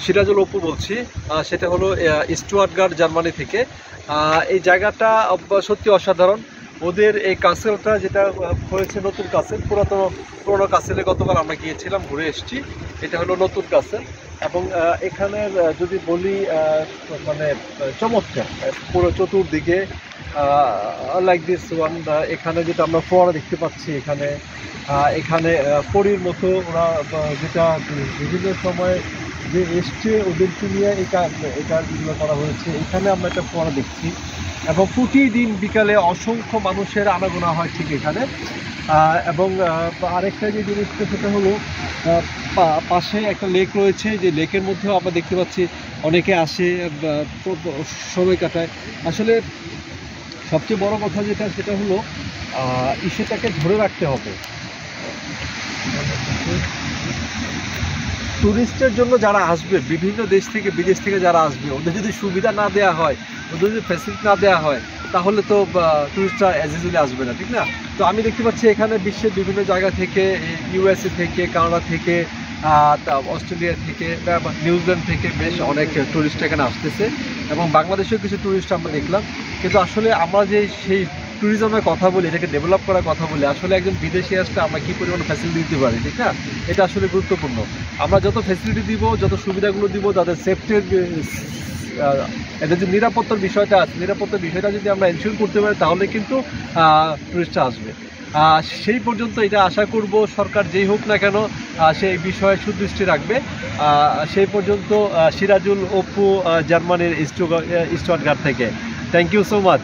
সিরাজুল অপু বলছি। সেটা হলো স্টুয়ার্টগার্ট, জার্মানি থেকে। এই জায়গাটা সত্যি অসাধারণ। ওদের এই কাসেলটা যেটা হয়েছে নতুন কাসেল, পুরোনো কাসেলে গতবার আমরা গিয়েছিলাম, ঘুরে এসেছি। এটা হলো নতুন কাসেল এবং এখানের যদি বলি মানে চমৎকার পুরো চতুর্দিকে লাইক দিস ওয়ান। এখানে যেটা আমরা ফোয়ারা দেখতে পাচ্ছি, এখানে পরীর মতো ওরা যেটা বিভিন্ন সময় যে এসছে ওদেরকে নিয়ে এই কাজগুলো করা হয়েছে। এখানে আমরা একটা ফোয়ারা দেখছি এবং প্রতিদিন বিকালে অসংখ্য মানুষের আনাগোনা হয় ঠিক এখানে। এবং আরেকটা যে জিনিসটা সেটা হলো পাশে একটা লেক রয়েছে, যে লেকের মধ্যেও আমরা দেখতে পাচ্ছি অনেকে আসে সময় কাটায়। আসলে সবচেয়ে বড় কথা যেটা সেটা হলো ইস্যুটাকে ধরে রাখতে হবে। ট্যুরিস্টের জন্য যারা আসবে, বিভিন্ন দেশ থেকে বিদেশ থেকে যারা আসবে, ওদের যদি সুবিধা না দেওয়া হয়, ওদের যদি ফ্যাসিলিটি না দেওয়া হয়, তাহলে তো ট্যুরিস্টরা অ্যাজ ইউজুয়ালি আসবে না, ঠিক না? তো আমি দেখতে পাচ্ছি এখানে বিশ্বের বিভিন্ন জায়গা থেকে, ইউএসএ থেকে, কানাডা থেকে, অস্ট্রেলিয়া থেকে, নিউজিল্যান্ড থেকে বেশ অনেক ট্যুরিস্ট এখানে আসতেছে এবং বাংলাদেশেও কিছু ট্যুরিস্ট আমরা দেখলাম। কিন্তু আসলে আমরা যে সেই ট্যুরিজমের কথা বলি, এটাকে ডেভেলপ করার কথা বলি, আসলে একজন বিদেশি আসলে আমরা কী পরিমাণ ফ্যাসিলিটি দিতে পারি, ঠিক না? এটা আসলে গুরুত্বপূর্ণ। আমরা যত ফ্যাসিলিটি দিব, যত সুবিধাগুলো দিব, তাদের সেফটির এটা যে নিরাপত্তার বিষয়টা আছে, নিরাপত্তার বিষয়টা যদি আমরা এনশিওর করতে পারি, তাহলে কিন্তু টুরিস্টরা আসবে। সেই পর্যন্ত এটা আশা করব সরকার যেই হোক না কেন সেই বিষয়ে সুদৃষ্টি রাখবে। সেই পর্যন্ত সিরাজুল অপু, জার্মানির স্টুয়ার্টগার্ট থেকে। Thank you so much.